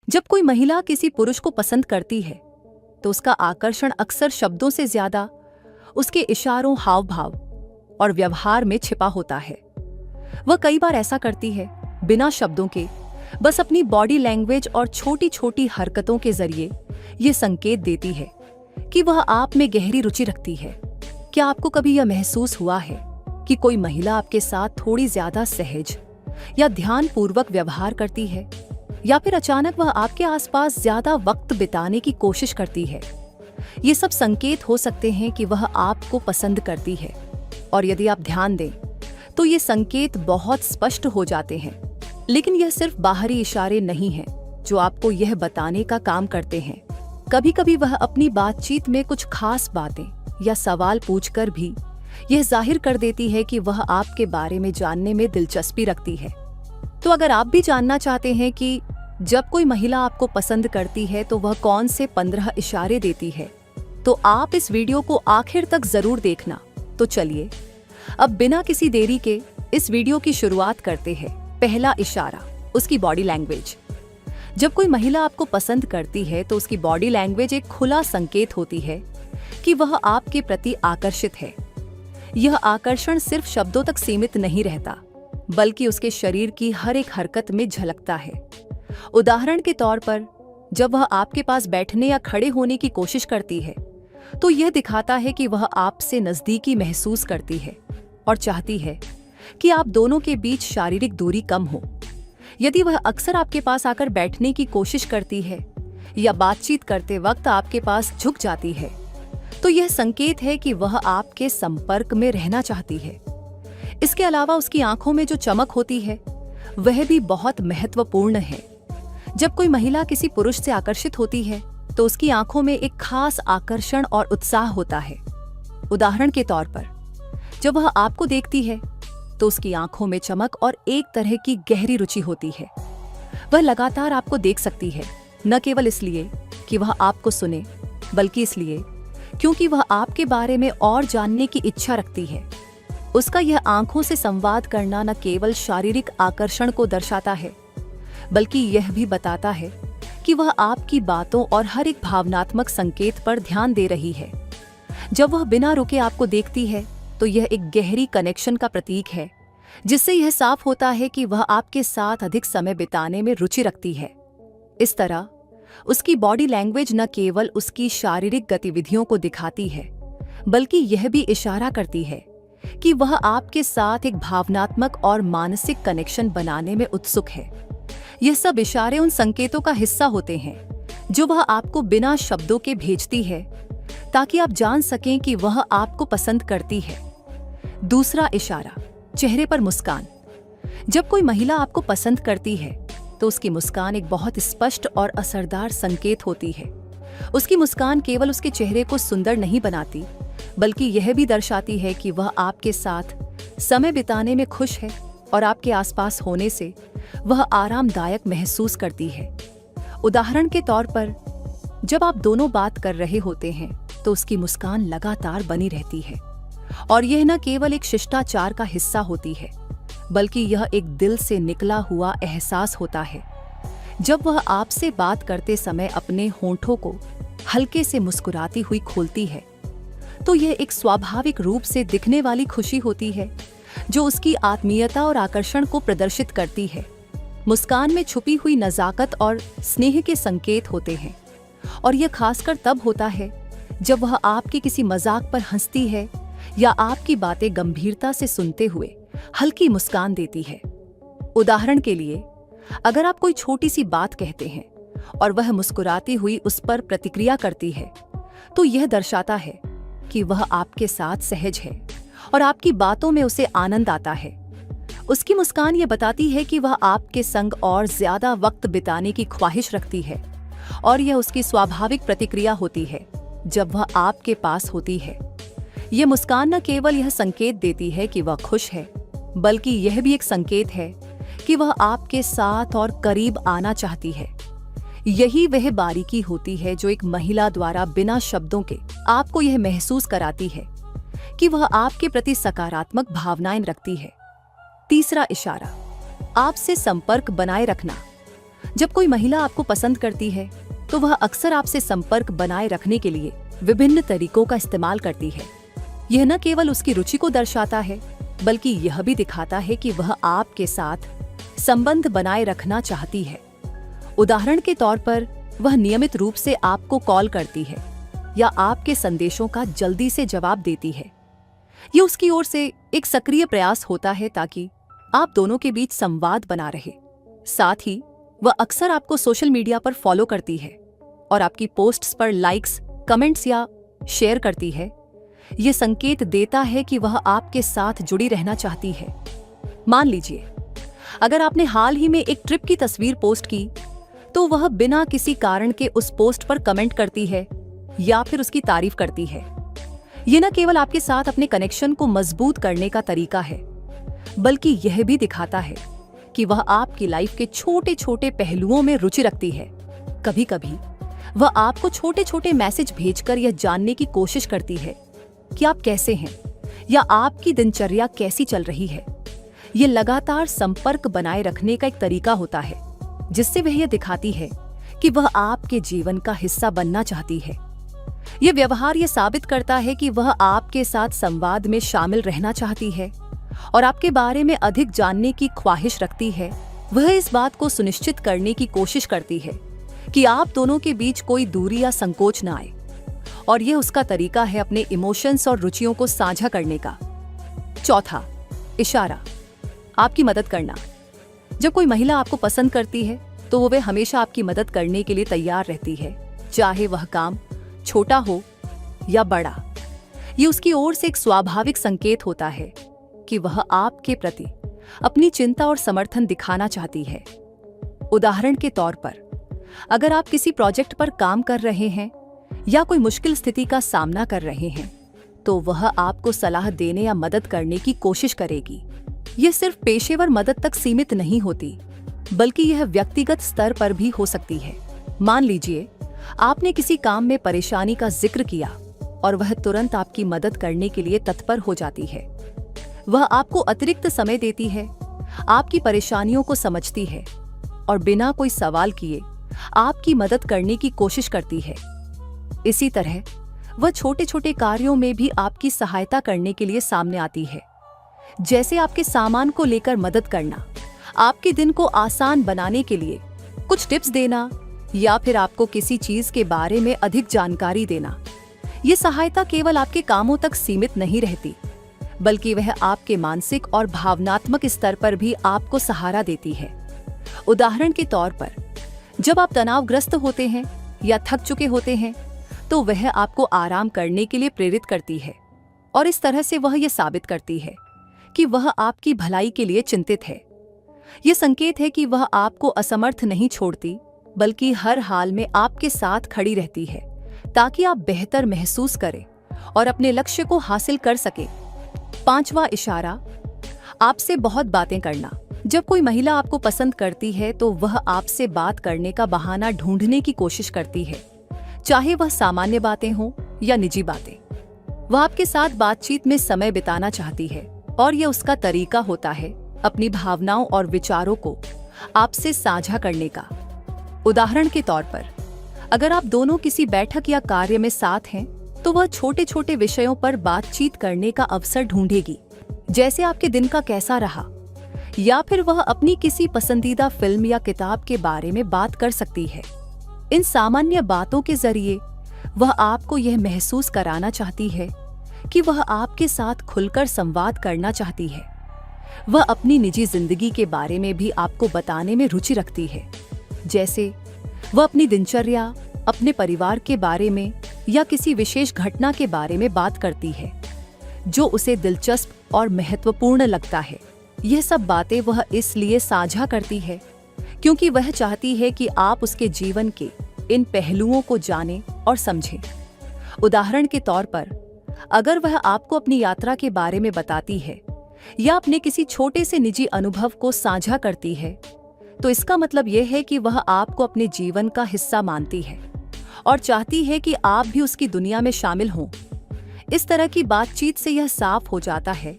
जब कोई महिला किसी पुरुष को पसंद करती है तो उसका आकर्षण अक्सर शब्दों से ज्यादा उसके इशारों, हाव भाव और व्यवहार में छिपा होता है। वह कई बार ऐसा करती है बिना शब्दों के, बस अपनी बॉडी लैंग्वेज और छोटी छोटी हरकतों के जरिए ये संकेत देती है कि वह आप में गहरी रुचि रखती है। क्या आपको कभी यह महसूस हुआ है कि कोई महिला आपके साथ थोड़ी ज्यादा सहज या ध्यानपूर्वक व्यवहार करती है, या फिर अचानक वह आपके आसपास ज्यादा वक्त बिताने की कोशिश करती है? ये सब संकेत हो सकते हैं कि वह आपको पसंद करती है, और यदि आप ध्यान दें तो ये संकेत बहुत स्पष्ट हो जाते हैं। लेकिन यह सिर्फ बाहरी इशारे नहीं हैं जो आपको यह बताने का काम करते हैं। कभी कभी वह अपनी बातचीत में कुछ खास बातें या सवाल पूछकर भी यह जाहिर कर देती है कि वह आपके बारे में जानने में दिलचस्पी रखती है। तो अगर आप भी जानना चाहते हैं कि जब कोई महिला आपको पसंद करती है तो वह कौन से 15 इशारे देती है, तो आप इस वीडियो को आखिर तक जरूर देखना। तो चलिए अब बिना किसी देरी के इस वीडियो की शुरुआत करते हैं। पहला इशारा, उसकी बॉडी लैंग्वेज। जब कोई महिला आपको पसंद करती है तो उसकी बॉडी लैंग्वेज एक खुला संकेत होती है कि वह आपके प्रति आकर्षित है। यह आकर्षण सिर्फ शब्दों तक सीमित नहीं रहता, बल्कि उसके शरीर की हर एक हरकत में झलकता है। उदाहरण के तौर पर, जब वह आपके पास बैठने या खड़े होने की कोशिश करती है तो यह दिखाता है कि वह आपसे नजदीकी महसूस करती है और चाहती है कि आप दोनों के बीच शारीरिक दूरी कम हो। यदि वह अक्सर आपके पास आकर बैठने की कोशिश करती है या बातचीत करते वक्त आपके पास झुक जाती है, तो यह संकेत है कि वह आपके संपर्क में रहना चाहती है। इसके अलावा उसकी आंखों में जो चमक होती है वह भी बहुत महत्वपूर्ण है। जब कोई महिला किसी पुरुष से आकर्षित होती है तो उसकी आंखों में एक खास आकर्षण और उत्साह होता है। उदाहरण के तौर पर, जब वह आपको देखती है तो उसकी आंखों में चमक और एक तरह की गहरी रुचि होती है। वह लगातार आपको देख सकती है, न केवल इसलिए कि वह आपको सुने, बल्कि इसलिए क्योंकि वह आपके बारे में और जानने की इच्छा रखती है। उसका यह आंखों से संवाद करना न केवल शारीरिक आकर्षण को दर्शाता है, बल्कि यह भी बताता है कि वह आपकी बातों और हर एक भावनात्मक संकेत पर ध्यान दे रही है। जब वह बिना रुके आपको देखती है तो यह एक गहरी कनेक्शन का प्रतीक है, जिससे यह साफ होता है कि वह आपके साथ अधिक समय बिताने में रुचि रखती है। इस तरह उसकी बॉडी लैंग्वेज न केवल उसकी शारीरिक गतिविधियों को दिखाती है, बल्कि यह भी इशारा करती है कि वह आपके साथ एक भावनात्मक और मानसिक कनेक्शन बनाने में उत्सुक है। यह सब इशारे उन संकेतों का हिस्सा होते हैं जो वह आपको बिना शब्दों के भेजती है, ताकि आप जान सकें कि वह आपको पसंद करती है। दूसरा इशारा, चेहरे पर मुस्कान। जब कोई महिला आपको पसंद करती है तो उसकी मुस्कान एक बहुत स्पष्ट और असरदार संकेत होती है। उसकी मुस्कान केवल उसके चेहरे को सुंदर नहीं बनाती, बल्कि यह भी दर्शाती है कि वह आपके साथ समय बिताने में खुश है और आपके आसपास होने से वह आरामदायक महसूस करती है। उदाहरण के तौर पर, जब आप दोनों बात कर रहे होते हैं तो उसकी मुस्कान लगातार बनी रहती है, और यह न केवल एक शिष्टाचार का हिस्सा होती है, बल्कि यह एक दिल से निकला हुआ एहसास होता है। जब वह आपसे बात करते समय अपने होंठों को हल्के से मुस्कुराती हुई खोलती है तो यह एक स्वाभाविक रूप से दिखने वाली खुशी होती है जो उसकी आत्मीयता और आकर्षण को प्रदर्शित करती है। मुस्कान में छुपी हुई नज़ाकत और स्नेह के संकेत होते हैं, और यह खासकर तब होता है जब वह आपके किसी मजाक पर हंसती है या आपकी बातें गंभीरता से सुनते हुए हल्की मुस्कान देती है। उदाहरण के लिए, अगर आप कोई छोटी सी बात कहते हैं और वह मुस्कुराती हुई उस पर प्रतिक्रिया करती है, तो यह दर्शाता है कि वह आपके साथ सहज है और आपकी बातों में उसे आनंद आता है। उसकी मुस्कान ये बताती है कि वह आपके संग और ज्यादा वक्त बिताने की ख्वाहिश रखती है, और यह उसकी स्वाभाविक प्रतिक्रिया होती है जब वह आपके पास होती है। यह मुस्कान न केवल यह संकेत देती है कि वह खुश है, बल्कि यह भी एक संकेत है कि वह आपके साथ और करीब आना चाहती है। यही वह बारीकी होती है जो एक महिला द्वारा बिना शब्दों के आपको यह महसूस कराती है कि वह आपके प्रति सकारात्मक भावनाएं रखती है। तीसरा इशारा, आपसे संपर्क बनाए रखना। जब कोई महिला आपको पसंद करती है तो वह अक्सर आपसे संपर्क बनाए रखने के लिए विभिन्न तरीकों का इस्तेमाल करती है। यह न केवल उसकी रुचि को दर्शाता है, बल्कि यह भी दिखाता है कि वह आपके साथ संबंध बनाए रखना चाहती है। उदाहरण के तौर पर, वह नियमित रूप से आपको कॉल करती है या आपके संदेशों का जल्दी से जवाब देती है। ये उसकी ओर से एक सक्रिय प्रयास होता है ताकि आप दोनों के बीच संवाद बना रहे। साथ ही वह अक्सर आपको सोशल मीडिया पर फॉलो करती है और आपकी पोस्ट्स पर लाइक्स, कमेंट्स या शेयर करती है। ये संकेत देता है कि वह आपके साथ जुड़ी रहना चाहती है। मान लीजिए, अगर आपने हाल ही में एक ट्रिप की तस्वीर पोस्ट की, तो वह बिना किसी कारण के उस पोस्ट पर कमेंट करती है या फिर उसकी तारीफ करती है। ये न केवल आपके साथ अपने कनेक्शन को मजबूत करने का तरीका है, बल्कि यह भी दिखाता है कि वह आपकी लाइफ के छोटे छोटे पहलुओं में रुचि रखती है। कभी कभी वह आपको छोटे छोटे मैसेज भेजकर यह जानने की कोशिश करती है कि आप कैसे हैं या आपकी दिनचर्या कैसी चल रही है। ये लगातार संपर्क बनाए रखने का एक तरीका होता है, जिससे वह यह दिखाती है कि वह आपके जीवन का हिस्सा बनना चाहती है। यह व्यवहार यह साबित करता है कि वह आपके साथ संवाद में शामिल रहना चाहती है और आपके बारे में अधिक जानने की ख्वाहिश रखती है। वह इस बात को सुनिश्चित करने की कोशिश करती है कि आप दोनों के बीच कोई दूरी या संकोच न आए, और यह उसका तरीका है अपने इमोशंस और रुचियों को साझा करने का। चौथा, इशारा, आपकी मदद करना। जब कोई महिला आपको पसंद करती है तो वह हमेशा आपकी मदद करने के लिए तैयार रहती है, चाहे वह काम छोटा हो या बड़ा। ये उसकी ओर से एक स्वाभाविक संकेत होता है कि वह आपके प्रति अपनी चिंता और समर्थन दिखाना चाहती है। उदाहरण के तौर पर, अगर आप किसी प्रोजेक्ट पर काम कर रहे हैं या कोई मुश्किल स्थिति का सामना कर रहे हैं, तो वह आपको सलाह देने या मदद करने की कोशिश करेगी। यह सिर्फ पेशेवर मदद तक सीमित नहीं होती, बल्कि यह व्यक्तिगत स्तर पर भी हो सकती है। मान लीजिए, आपने किसी काम में परेशानी का जिक्र किया और वह तुरंत आपकी मदद करने के लिए तत्पर हो जाती है। वह आपको अतिरिक्त समय देती है, आपकी परेशानियों को समझती है और बिना कोई सवाल किए आपकी मदद करने की कोशिश करती है। इसी तरह वह छोटे छोटे कार्यों में भी आपकी सहायता करने के लिए सामने आती है, जैसे आपके सामान को लेकर मदद करना, आपके दिन को आसान बनाने के लिए कुछ टिप्स देना या फिर आपको किसी चीज के बारे में अधिक जानकारी देना। ये सहायता केवल आपके कामों तक सीमित नहीं रहती, बल्कि वह आपके मानसिक और भावनात्मक स्तर पर भी आपको सहारा देती है। उदाहरण के तौर पर, जब आप तनावग्रस्त होते हैं या थक चुके होते हैं, तो वह आपको आराम करने के लिए प्रेरित करती है और इस तरह से वह यह साबित करती है कि वह आपकी भलाई के लिए चिंतित है। यह संकेत है कि वह आपको असमर्थ नहीं छोड़ती, बल्कि हर हाल में आपके साथ खड़ी रहती है ताकि आप बेहतर महसूस करें और अपने लक्ष्य को हासिल कर सकें। पांचवा इशारा, आपसे बहुत बातें करना। जब कोई महिला आपको पसंद करती है तो वह आपसे बात करने का बहाना ढूंढने की कोशिश करती है, चाहे वह सामान्य बातें हों या निजी बातें। वह आपके साथ बातचीत में समय बिताना चाहती है और यह उसका तरीका होता है अपनी भावनाओं और विचारों को आपसे साझा करने का। उदाहरण के तौर पर, अगर आप दोनों किसी बैठक या कार्य में साथ हैं, तो वह छोटे छोटे विषयों पर बातचीत करने का अवसर ढूंढेगी, जैसे आपके दिन का कैसा रहा, या फिर वह अपनी किसी पसंदीदा फिल्म या किताब के बारे में बात कर सकती है। इन सामान्य बातों के जरिए वह आपको यह महसूस कराना चाहती है कि वह आपके साथ खुलकर संवाद करना चाहती है। वह अपनी निजी जिंदगी के बारे में भी आपको बताने में रुचि रखती है, जैसे वह अपनी दिनचर्या, अपने परिवार के बारे में या किसी विशेष घटना के बारे में बात करती है जो उसे दिलचस्प और महत्वपूर्ण लगता है। यह सब बातें वह इसलिए साझा करती है क्योंकि वह चाहती है कि आप उसके जीवन के इन पहलुओं को जानें और समझें। उदाहरण के तौर पर, अगर वह आपको अपनी यात्रा के बारे में बताती है या अपने किसी छोटे से निजी अनुभव को साझा करती है, तो इसका मतलब यह है कि वह आपको अपने जीवन का हिस्सा मानती है और चाहती है कि आप भी उसकी दुनिया में शामिल हों। इस तरह की बातचीत से यह साफ हो जाता है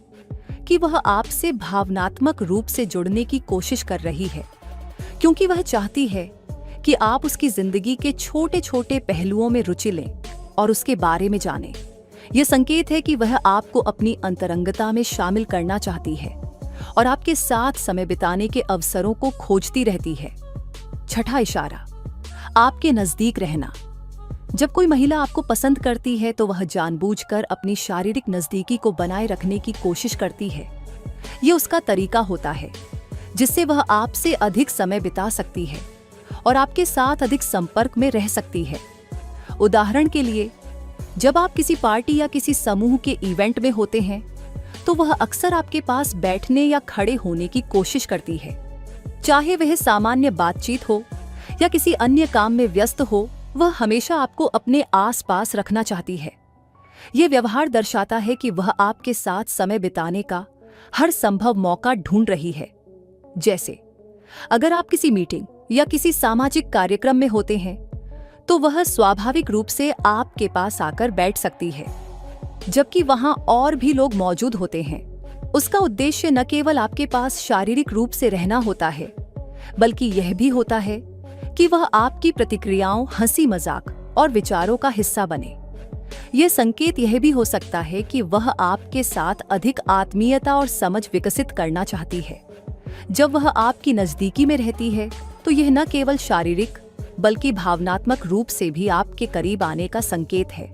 कि वह आपसे भावनात्मक रूप से जुड़ने की कोशिश कर रही है, क्योंकि वह चाहती है कि आप उसकी जिंदगी के छोटे छोटे पहलुओं में रुचि लें और उसके बारे में जानें। यह संकेत है कि वह आपको अपनी अंतरंगता में शामिल करना चाहती है और आपके साथ समय बिताने के अवसरों को खोजती रहती है। छठा इशारा, आपके नजदीक रहना। जब कोई महिला आपको पसंद करती है तो वह जानबूझकर अपनी शारीरिक नजदीकी को बनाए रखने की कोशिश करती है। ये उसका तरीका होता है जिससे वह आपसे अधिक समय बिता सकती है और आपके साथ अधिक संपर्क में रह सकती है। उदाहरण के लिए, जब आप किसी पार्टी या किसी समूह के इवेंट में होते हैं तो वह अक्सर आपके पास बैठने या खड़े होने की कोशिश करती है। चाहे वह सामान्य बातचीत हो या किसी अन्य काम में व्यस्त हो, वह हमेशा आपको अपने आसपास रखना चाहती है। यह व्यवहार दर्शाता है कि वह आपके साथ समय बिताने का हर संभव मौका ढूंढ रही है। जैसे अगर आप किसी मीटिंग या किसी सामाजिक कार्यक्रम में होते हैं तो वह स्वाभाविक रूप से आपके पास आकर बैठ सकती है, जबकि वहां और भी लोग मौजूद होते हैं। उसका उद्देश्य न केवल आपके पास शारीरिक रूप से रहना होता है, बल्कि यह भी होता है कि वह आपकी प्रतिक्रियाओं, हंसी मजाक और विचारों का हिस्सा बने। यह संकेत यह भी हो सकता है कि वह आपके साथ अधिक आत्मीयता और समझ विकसित करना चाहती है। जब वह आपकी नजदीकी में रहती है तो यह न केवल शारीरिक बल्कि भावनात्मक रूप से भी आपके करीब आने का संकेत है।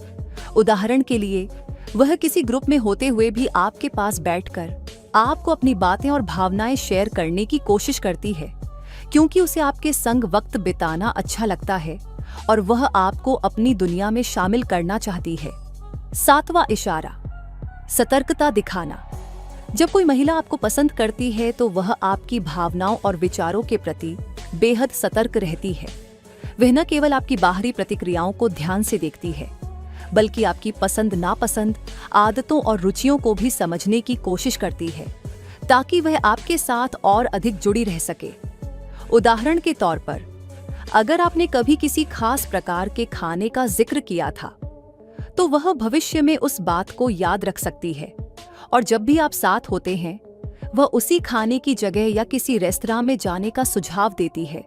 उदाहरण के लिए, वह किसी ग्रुप में होते हुए भी आपके पास बैठकर आपको अपनी बातें और भावनाएं शेयर करने की कोशिश करती है, क्योंकि उसे आपके संग वक्त बिताना अच्छा लगता है और वह आपको अपनी दुनिया में शामिल करना चाहती है। सातवां इशारा, सतर्कता दिखाना। जब कोई महिला आपको पसंद करती है तो वह आपकी भावनाओं और विचारों के प्रति बेहद सतर्क रहती है। वह न केवल आपकी बाहरी प्रतिक्रियाओं को ध्यान से देखती है, बल्कि आपकी पसंद नापसंद, आदतों और रुचियों को भी समझने की कोशिश करती है, ताकि वह आपके साथ और अधिक जुड़ी रह सके। उदाहरण के तौर पर, अगर आपने कभी किसी खास प्रकार के खाने का जिक्र किया था, तो वह भविष्य में उस बात को याद रख सकती है और जब भी आप साथ होते हैं, वह उसी खाने की जगह या किसी रेस्तरां में जाने का सुझाव देती है,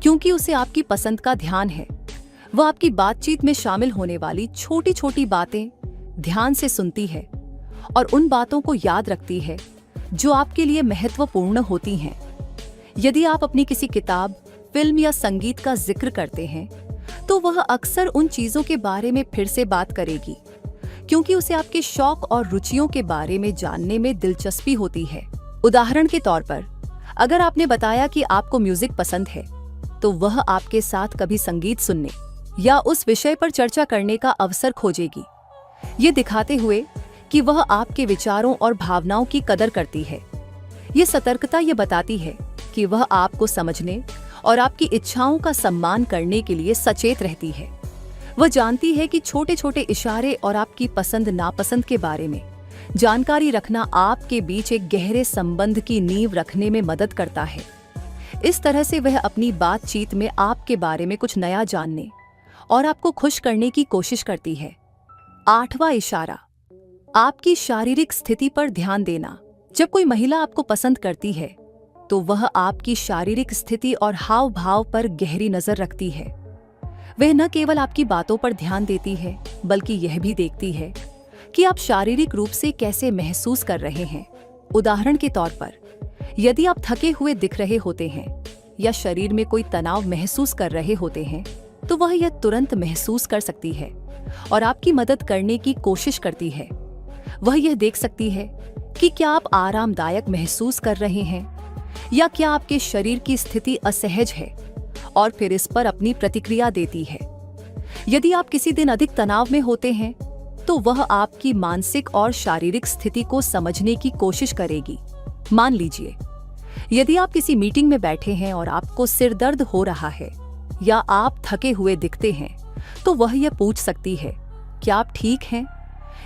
क्योंकि उसे आपकी पसंद का ध्यान है। वह आपकी बातचीत में शामिल होने वाली छोटी छोटी बातें ध्यान से सुनती है और उन बातों को याद रखती है जो आपके लिए महत्वपूर्ण होती हैं। यदि आप अपनी किसी किताब, फिल्म या संगीत का जिक्र करते हैं, तो वह अक्सर उन चीजों के बारे में फिर से बात करेगी, क्योंकि उसे आपके शौक और रुचियों के बारे में जानने में दिलचस्पी होती है। उदाहरण के तौर पर, अगर आपने बताया कि आपको म्यूजिक पसंद है, तो वह आपके साथ कभी संगीत सुनने या उस विषय पर चर्चा करने का अवसर खोजेगी, ये दिखाते हुए कि वह आपके विचारों और भावनाओं की कदर करती है। ये सतर्कता ये बताती है कि वह आपको समझने और आपकी इच्छाओं का सम्मान करने के लिए सचेत रहती है। वह जानती है कि छोटे छोटे इशारे और आपकी पसंद नापसंद के बारे में जानकारी रखना आपके बीच एक गहरे संबंध की नींव रखने में मदद करता है। इस तरह से वह अपनी बातचीत में आपके बारे में कुछ नया जानने और आपको खुश करने की कोशिश करती है। आठवां इशारा, आपकी शारीरिक स्थिति पर ध्यान देना। जब कोई महिला आपको पसंद करती है तो वह आपकी शारीरिक स्थिति और हाव भाव पर गहरी नजर रखती है। वह न केवल आपकी बातों पर ध्यान देती है, बल्कि यह भी देखती है कि आप शारीरिक रूप से कैसे महसूस कर रहे हैं। उदाहरण के तौर पर, यदि आप थके हुए दिख रहे होते हैं या शरीर में कोई तनाव महसूस कर रहे होते हैं, तो वह यह तुरंत महसूस कर सकती है और आपकी मदद करने की कोशिश करती है। वह यह देख सकती है कि क्या आप आरामदायक महसूस कर रहे हैं या क्या आपके शरीर की स्थिति असहज है, और फिर इस पर अपनी प्रतिक्रिया देती है। यदि आप किसी दिन अधिक तनाव में होते हैं, तो वह आपकी मानसिक और शारीरिक स्थिति को समझने की कोशिश करेगी। मान लीजिए, यदि आप किसी मीटिंग में बैठे हैं और आपको सिर दर्द हो रहा है या आप थके हुए दिखते हैं, तो वह यह पूछ सकती है, क्या आप ठीक हैं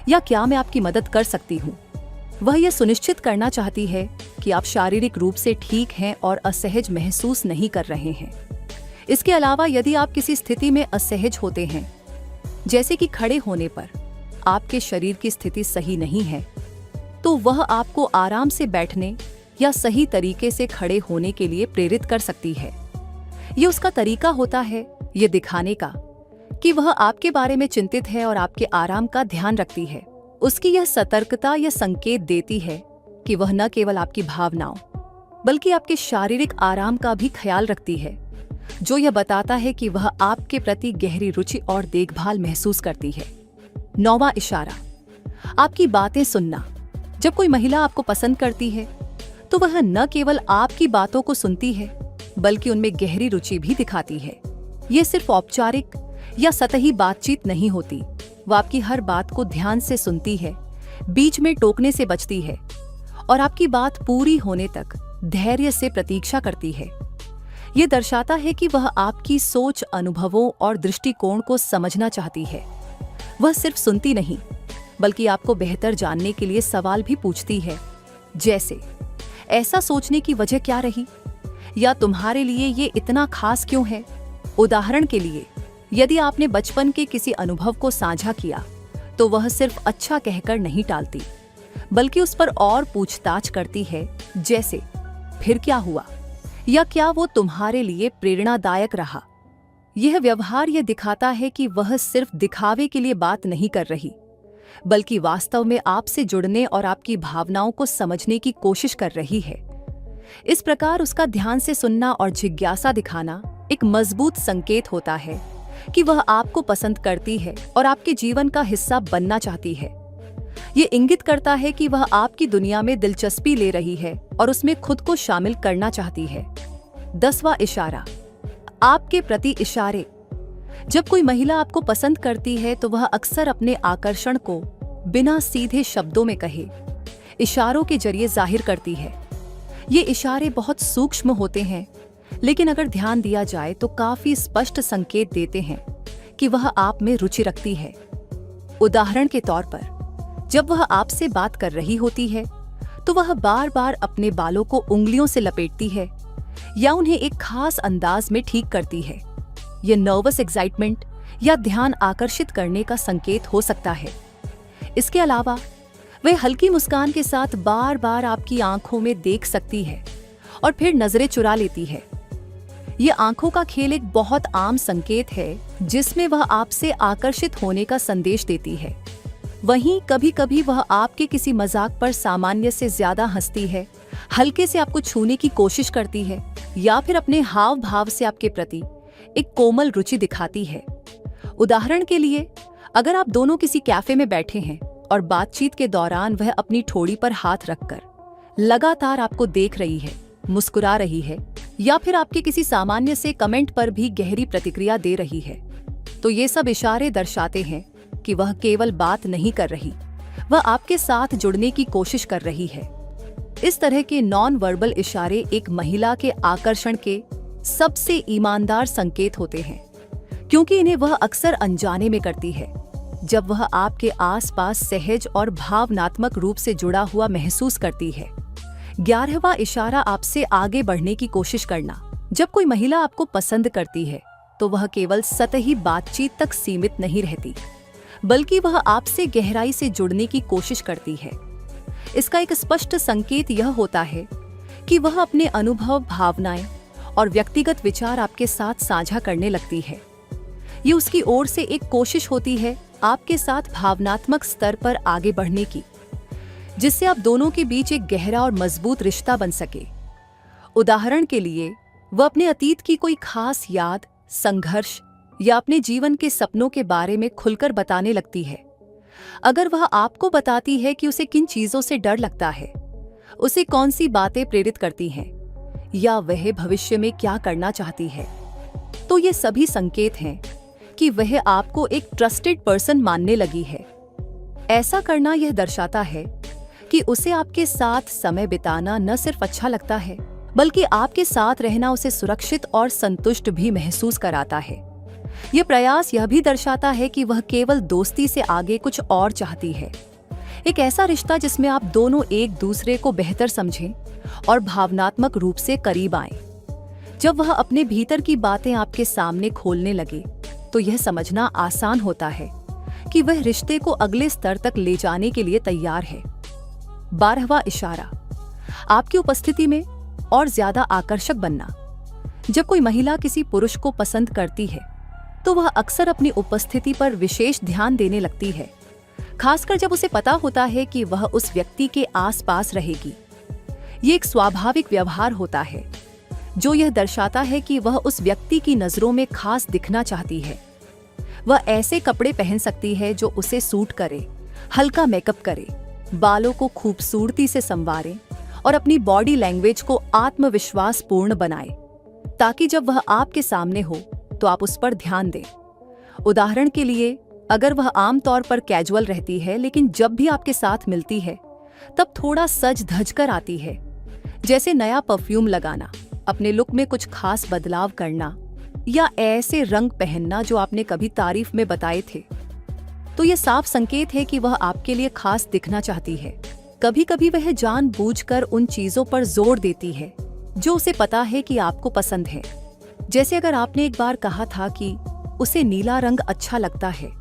या क्या मैं आपकी मदद कर सकती हूँ। वह यह सुनिश्चित करना चाहती है कि आप शारीरिक रूप से ठीक हैं और असहज महसूस नहीं कर रहे हैं। इसके अलावा, यदि आप किसी स्थिति में असहज होते हैं, जैसे कि खड़े होने पर आपके शरीर की स्थिति सही नहीं है, तो वह आपको आराम से बैठने या सही तरीके से खड़े होने के लिए प्रेरित कर सकती है। ये उसका तरीका होता है ये दिखाने का कि वह आपके बारे में चिंतित है और आपके आराम का ध्यान रखती है। उसकी यह सतर्कता यह संकेत देती है कि वह न केवल आपकी भावनाओं बल्कि आपके शारीरिक आराम का भी ख्याल रखती है, जो यह बताता है कि वह आपके प्रति गहरी रुचि और देखभाल महसूस करती है। 9वां इशारा, आपकी बातें सुनना। जब कोई महिला आपको पसंद करती है तो वह न केवल आपकी बातों को सुनती है बल्कि उनमें गहरी रुचि भी दिखाती है। ये सिर्फ औपचारिक या सतही बातचीत नहीं होती, वह आपकी हर बात को ध्यान से सुनती है, बीच में टोकने से बचती है और आपकी बात पूरी होने तक धैर्य से प्रतीक्षा करती है। ये दर्शाता है कि वह आपकी सोच, अनुभवों और दृष्टिकोण को समझना चाहती है। वह सिर्फ सुनती नहीं बल्कि आपको बेहतर जानने के लिए सवाल भी पूछती है, जैसे ऐसा सोचने की वजह क्या रही, या तुम्हारे लिए ये इतना खास क्यों है। उदाहरण के लिए, यदि आपने बचपन के किसी अनुभव को साझा किया तो वह सिर्फ अच्छा कहकर नहीं टालती बल्कि उस पर और पूछताछ करती है, जैसे फिर क्या हुआ या क्या वो तुम्हारे लिए प्रेरणादायक रहा। यह व्यवहार यह दिखाता है कि वह सिर्फ दिखावे के लिए बात नहीं कर रही बल्कि वास्तव में आपसे जुड़ने और आपकी भावनाओं को समझने की कोशिश कर रही है। इस प्रकार उसका ध्यान से सुनना और जिज्ञासा दिखाना एक मजबूत संकेत होता है कि वह आपको पसंद करती है और आपके जीवन का हिस्सा बनना चाहती है। ये इंगित करता है कि वह आपकी दुनिया में दिलचस्पी ले रही है और उसमें खुद को शामिल करना चाहती है। 10वां इशारा, आपके प्रति इशारे। जब कोई महिला आपको पसंद करती है तो वह अक्सर अपने आकर्षण को बिना सीधे शब्दों में कहे इशारों के जरिए जाहिर करती है। ये इशारे बहुत सूक्ष्म होते हैं, लेकिन अगर ध्यान दिया जाए तो काफी स्पष्ट संकेत देते हैं कि वह आप में रुचि रखती है। उदाहरण के तौर पर, जब वह आपसे बात कर रही होती है तो वह बार बार अपने बालों को उंगलियों से लपेटती है या उन्हें एक खास अंदाज में ठीक करती है। यह नर्वस एक्साइटमेंट या ध्यान आकर्षित करने का संकेत हो सकता है। इसके अलावा वह हल्की मुस्कान के साथ बार बार आपकी आंखों में देख सकती है और फिर नजरें चुरा लेती है। यह आंखों का खेल एक बहुत आम संकेत है जिसमें वह आपसे आकर्षित होने का संदेश देती है। वहीं कभी कभी वह आपके किसी मजाक पर सामान्य से ज्यादा हंसती है, हल्के से आपको छूने की कोशिश करती है या फिर अपने हाव भाव से आपके प्रति एक कोमल रुचि दिखाती है। उदाहरण के लिए, अगर आप दोनों किसी कैफे में बैठे हैं और बातचीत के दौरान वह अपनी ठोड़ी पर हाथ रखकर लगातार आपको देख रही है, मुस्कुरा रही है या फिर आपके किसी सामान्य से कमेंट पर भी गहरी प्रतिक्रिया दे रही है, तो ये सब इशारे दर्शाते हैं कि वह केवल बात नहीं कर रही, वह आपके साथ जुड़ने की कोशिश कर रही है। इस तरह के नॉन वर्बल इशारे एक महिला के आकर्षण के सबसे ईमानदार संकेत होते हैं, क्योंकि इन्हें वह अक्सर अनजाने में करती है। जब वह आपके आसपास सहज और भावनात्मक रूप से जुड़ा हुआ महसूस करती है। 11वां इशारा, आपसे आगे बढ़ने की कोशिश करना। जब कोई महिला आपको पसंद करती है तो वह केवल सतही बातचीत तक सीमित नहीं रहती, बल्कि वह आपसे गहराई से जुड़ने की कोशिश करती है। इसका एक स्पष्ट संकेत यह होता है कि वह अपने अनुभव, भावनाएं और व्यक्तिगत विचार आपके साथ साझा करने लगती है। ये उसकी ओर से एक कोशिश होती है आपके साथ भावनात्मक स्तर पर आगे बढ़ने की, जिससे आप दोनों के बीच एक गहरा और मजबूत रिश्ता बन सके। उदाहरण के लिए, वह अपने अतीत की कोई खास याद, संघर्ष या अपने जीवन के सपनों के बारे में खुलकर बताने लगती है। अगर वह आपको बताती है कि उसे किन चीजों से डर लगता है, उसे कौन सी बातें प्रेरित करती हैं या वह भविष्य में क्या करना चाहती है, तो ये सभी संकेत हैं कि वह आपको एक ट्रस्टेड पर्सन मानने लगी है। ऐसा करना यह दर्शाता है कि उसे आपके साथ समय बिताना न सिर्फ अच्छा लगता है, बल्कि आपके साथ रहना उसे सुरक्षित और संतुष्ट भी महसूस कराता है। यह प्रयास यह भी दर्शाता है कि वह केवल दोस्ती से आगे कुछ और चाहती है, एक ऐसा रिश्ता जिसमें आप दोनों एक दूसरे को बेहतर समझें और भावनात्मक रूप से करीब आएं। जब वह अपने भीतर की बातें आपके सामने खोलने लगे, तो यह समझना आसान होता है कि वह रिश्ते को अगले स्तर तक ले जाने के लिए तैयार है। 12वां इशारा, आपकी उपस्थिति में और ज्यादा आकर्षक बनना। जब कोई महिला किसी पुरुष को पसंद करती है तो वह अक्सर अपनी उपस्थिति पर विशेष ध्यान देने लगती है, खासकर जब उसे पता होता है कि वह उस व्यक्ति के आसपास रहेगी। ये एक स्वाभाविक व्यवहार होता है जो यह दर्शाता है कि वह उस व्यक्ति की नजरों में खास दिखना चाहती है। वह ऐसे कपड़े पहन सकती है जो उसे सूट करे, हल्का मेकअप करे, बालों को खूबसूरती से संवारे और अपनी बॉडी लैंग्वेज को आत्मविश्वास पूर्ण बनाए, ताकि जब वह आपके सामने हो तो आप उस पर ध्यान दें। उदाहरण के लिए, अगर वह आमतौर पर कैजुअल रहती है लेकिन जब भी आपके साथ मिलती है तब थोड़ा सज धज कर आती है, जैसे नया परफ्यूम लगाना, अपने लुक में कुछ खास बदलाव करना या ऐसे रंग पहनना जो आपने कभी तारीफ में बताए थे, तो यह साफ संकेत है कि वह आपके लिए खास दिखना चाहती है। कभी कभी वह जानबूझकर उन चीजों पर जोर देती है जो उसे पता है कि आपको पसंद है। जैसे अगर आपने एक बार कहा था कि उसे नीला रंग अच्छा लगता है,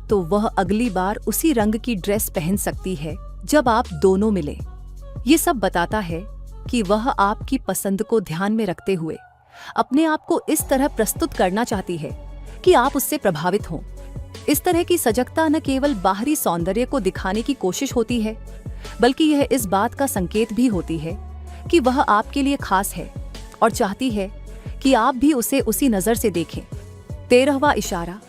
तो वह अगली बार उसी रंग की ड्रेस पहन सकती है जब आप दोनों मिले। ये सब बताता है कि वह आपकी पसंद को ध्यान में रखते हुए अपने आप को इस तरह प्रस्तुत करना चाहती है कि आप उससे प्रभावित हों। इस तरह की सजगता न केवल बाहरी सौंदर्य को दिखाने की कोशिश होती है, बल्कि यह इस बात का संकेत भी होती है कि वह आपके लिए खास है और चाहती है कि आप भी उसे उसी नजर से देखें। 13वां इशारा,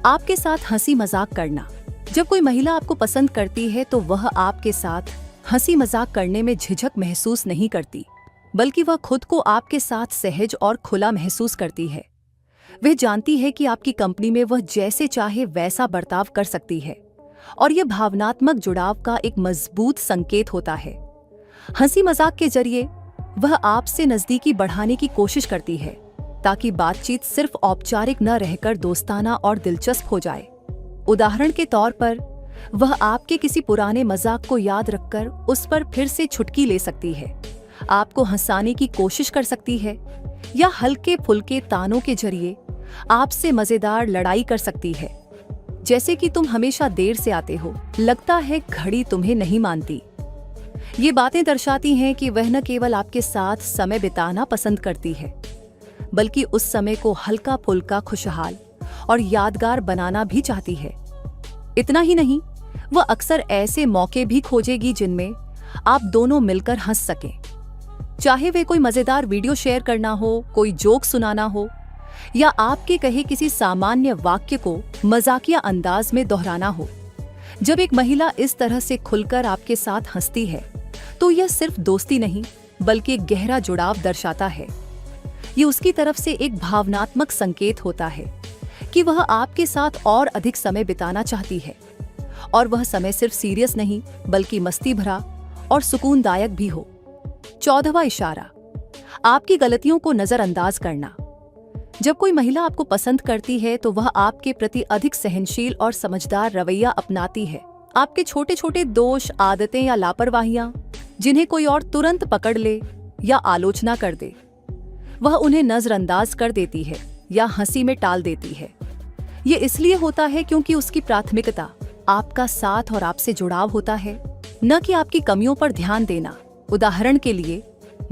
आपके साथ हंसी मजाक करना। जब कोई महिला आपको पसंद करती है तो वह आपके साथ हंसी मजाक करने में झिझक महसूस नहीं करती, बल्कि वह खुद को आपके साथ सहज और खुला महसूस करती है। वह जानती है कि आपकी कंपनी में वह जैसे चाहे वैसा बर्ताव कर सकती है और यह भावनात्मक जुड़ाव का एक मजबूत संकेत होता है। हंसी मजाक के जरिए वह आपसे नजदीकी बढ़ाने की कोशिश करती है ताकि बातचीत सिर्फ औपचारिक न रहकर दोस्ताना और दिलचस्प हो जाए। उदाहरण के तौर पर, वह आपके किसी पुराने मजाक को याद रखकर उस पर फिर से चुटकी ले सकती है, आपको हंसाने की कोशिश कर सकती है या हल्के फुल्के तानों के जरिए आपसे मजेदार लड़ाई कर सकती है, जैसे कि तुम हमेशा देर से आते हो, लगता है घड़ी तुम्हें नहीं मानती। ये बातें दर्शाती हैं कि वह न केवल आपके साथ समय बिताना पसंद करती है, बल्कि उस समय को हल्का फुल्का, खुशहाल और यादगार बनाना भी चाहती है। इतना ही नहीं, वह अक्सर ऐसे मौके भी खोजेगी जिनमें आप दोनों मिलकर हंस सकें, चाहे वे कोई मजेदार वीडियो शेयर करना हो, कोई जोक सुनाना हो या आपके कहे किसी सामान्य वाक्य को मजाकिया अंदाज में दोहराना हो। जब एक महिला इस तरह से खुलकर आपके साथ हंसती है तो यह सिर्फ दोस्ती नहीं बल्कि एक गहरा जुड़ाव दर्शाता है। ये उसकी तरफ से एक भावनात्मक संकेत होता है कि वह आपके साथ और अधिक समय बिताना चाहती है, और वह समय सिर्फ सीरियस नहीं बल्कि मस्ती भरा और सुकूनदायक भी हो। 14वां इशारा, आपकी गलतियों को नजरअंदाज करना। जब कोई महिला आपको पसंद करती है तो वह आपके प्रति अधिक सहनशील और समझदार रवैया अपनाती है। आपके छोटे छोटे दोष, आदतें या लापरवाहियां जिन्हें कोई और तुरंत पकड़ ले या आलोचना कर दे, वह उन्हें नजरअंदाज कर देती है या हंसी में टाल देती है। ये इसलिए होता है क्योंकि उसकी प्राथमिकता आपका साथ और आपसे जुड़ाव होता है, न कि आपकी कमियों पर ध्यान देना। उदाहरण के लिए,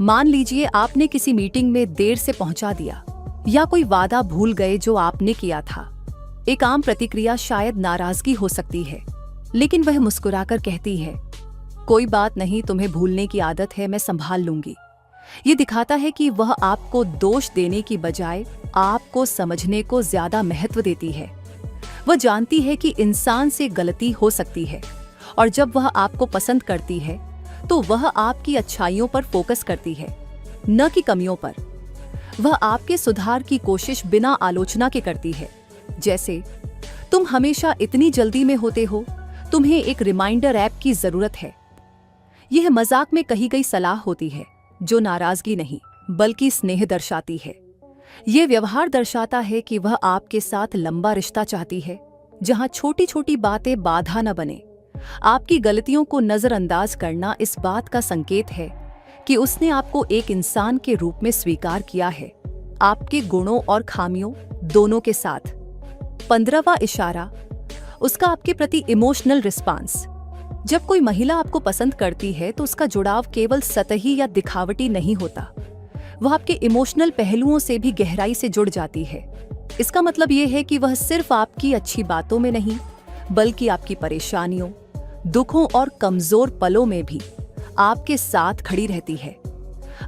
मान लीजिए आपने किसी मीटिंग में देर से पहुंचा दिया या कोई वादा भूल गए जो आपने किया था। एक आम प्रतिक्रिया शायद नाराजगी हो सकती है, लेकिन वह मुस्कुराकर कहती है, कोई बात नहीं, तुम्हें भूलने की आदत है, मैं संभाल लूंगी। ये दिखाता है कि वह आपको दोष देने की बजाय आपको समझने को ज्यादा महत्व देती है। वह जानती है कि इंसान से गलती हो सकती है, और जब वह आपको पसंद करती है तो वह आपकी अच्छाइयों पर फोकस करती है, न कि कमियों पर। वह आपके सुधार की कोशिश बिना आलोचना के करती है, जैसे तुम हमेशा इतनी जल्दी में होते हो, तुम्हें एक रिमाइंडर ऐप की जरूरत है। यह मजाक में कही गई सलाह होती है जो नाराजगी नहीं बल्कि स्नेह दर्शाती है। यह व्यवहार दर्शाता है कि वह आपके साथ लंबा रिश्ता चाहती है, जहां छोटी छोटी बातें बाधा न बने। आपकी गलतियों को नजरअंदाज करना इस बात का संकेत है कि उसने आपको एक इंसान के रूप में स्वीकार किया है, आपके गुणों और खामियों दोनों के साथ। 15वां इशारा, उसका आपके प्रति इमोशनल रिस्पांस। जब कोई महिला आपको पसंद करती है तो उसका जुड़ाव केवल सतही या दिखावटी नहीं होता, वह आपके इमोशनल पहलुओं से भी गहराई से जुड़ जाती है। इसका मतलब ये है कि वह सिर्फ आपकी अच्छी बातों में नहीं, बल्कि आपकी परेशानियों, दुखों और कमजोर पलों में भी आपके साथ खड़ी रहती है।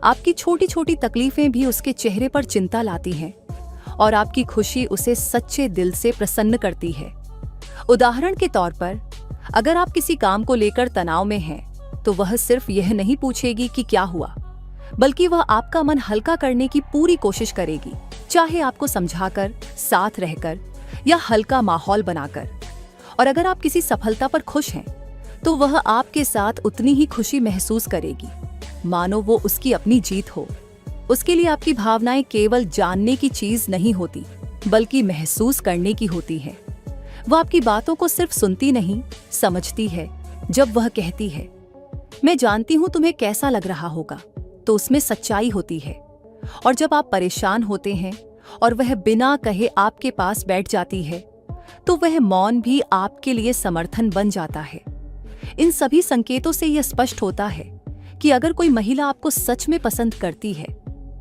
आपकी छोटी छोटी तकलीफें भी उसके चेहरे पर चिंता लाती हैं और आपकी खुशी उसे सच्चे दिल से प्रसन्न करती है। उदाहरण के तौर पर, अगर आप किसी काम को लेकर तनाव में हैं, तो वह सिर्फ यह नहीं पूछेगी कि क्या हुआ, बल्कि वह आपका मन हल्का करने की पूरी कोशिश करेगी, चाहे आपको समझाकर, साथ रहकर या हल्का माहौल बनाकर। और अगर आप किसी सफलता पर खुश हैं, तो वह आपके साथ उतनी ही खुशी महसूस करेगी, मानो वो उसकी अपनी जीत हो। उसके लिए आपकी भावनाएं केवल जानने की चीज नहीं होती, बल्कि महसूस करने की होती है। वह आपकी बातों को सिर्फ सुनती नहीं, समझती है। जब वह कहती है, मैं जानती हूं तुम्हें कैसा लग रहा होगा, तो उसमें सच्चाई होती है। और जब आप परेशान होते हैं और वह बिना कहे आपके पास बैठ जाती है, तो वह मौन भी आपके लिए समर्थन बन जाता है। इन सभी संकेतों से यह स्पष्ट होता है कि अगर कोई महिला आपको सच में पसंद करती है,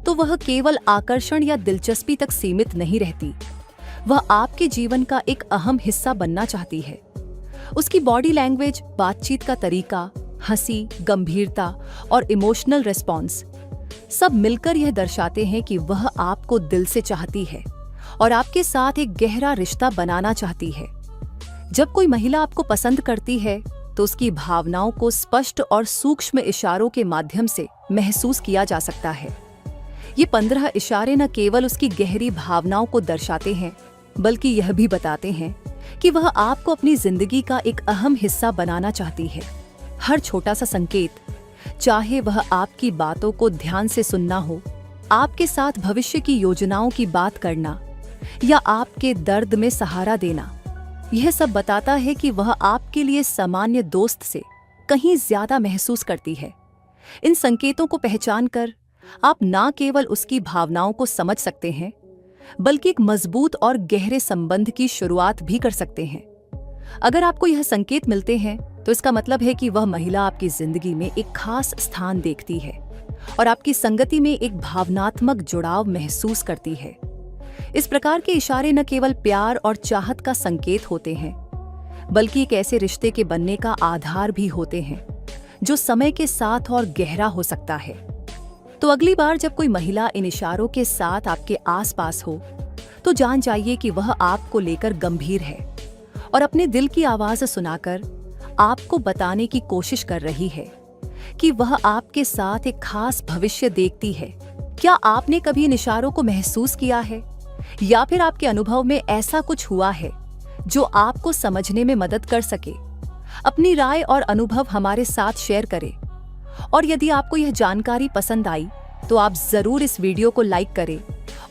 तो वह केवल आकर्षण या दिलचस्पी तक सीमित नहीं रहती। वह आपके जीवन का एक अहम हिस्सा बनना चाहती है। उसकी बॉडी लैंग्वेज, बातचीत का तरीका, हंसी, गंभीरता और इमोशनल रिस्पॉन्स सब मिलकर यह दर्शाते हैं कि वह आपको दिल से चाहती है और आपके साथ एक गहरा रिश्ता बनाना चाहती है। जब कोई महिला आपको पसंद करती है, तो उसकी भावनाओं को स्पष्ट और सूक्ष्म इशारों के माध्यम से महसूस किया जा सकता है। ये 15 इशारे न केवल उसकी गहरी भावनाओं को दर्शाते हैं, बल्कि यह भी बताते हैं कि वह आपको अपनी जिंदगी का एक अहम हिस्सा बनाना चाहती है। हर छोटा सा संकेत, चाहे वह आपकी बातों को ध्यान से सुनना हो, आपके साथ भविष्य की योजनाओं की बात करना या आपके दर्द में सहारा देना, यह सब बताता है कि वह आपके लिए सामान्य दोस्त से कहीं ज्यादा महसूस करती है। इन संकेतों को पहचान कर आप न केवल उसकी भावनाओं को समझ सकते हैं, बल्कि एक मजबूत और गहरे संबंध की शुरुआत भी कर सकते हैं। अगर आपको यह संकेत मिलते हैं, तो इसका मतलब है कि वह महिला आपकी जिंदगी में एक खास स्थान देखती है और आपकी संगति में एक भावनात्मक जुड़ाव महसूस करती है। इस प्रकार के इशारे न केवल प्यार और चाहत का संकेत होते हैं, बल्कि एक ऐसे रिश्ते के बनने का आधार भी होते हैं, जो समय के साथ और गहरा हो सकता है। तो अगली बार जब कोई महिला इन इशारों के साथ आपके आसपास हो, तो जान जाइए कि वह आपको लेकर गंभीर है और अपने दिल की आवाज सुनाकर आपको बताने की कोशिश कर रही है कि वह आपके साथ एक खास भविष्य देखती है। क्या आपने कभी इन इशारों को महसूस किया है, या फिर आपके अनुभव में ऐसा कुछ हुआ है जो आपको समझने में मदद कर सके? अपनी राय और अनुभव हमारे साथ शेयर करें। और यदि आपको यह जानकारी पसंद आई, तो आप जरूर इस वीडियो को लाइक करें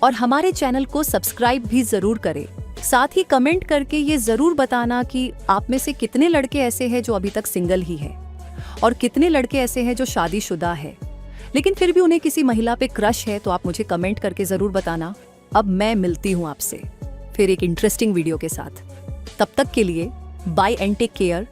और हमारे चैनल को सब्सक्राइब भी जरूर करें। साथ ही कमेंट करके ये जरूर बताना कि आप में से कितने लड़के ऐसे हैं जो अभी तक सिंगल ही हैं, और कितने लड़के ऐसे हैं जो शादीशुदा है लेकिन फिर भी उन्हें किसी महिला पे क्रश है। तो आप मुझे कमेंट करके जरूर बताना। अब मैं मिलती हूँ आपसे फिर एक इंटरेस्टिंग वीडियो के साथ। तब तक के लिए बाय एंड टेक केयर।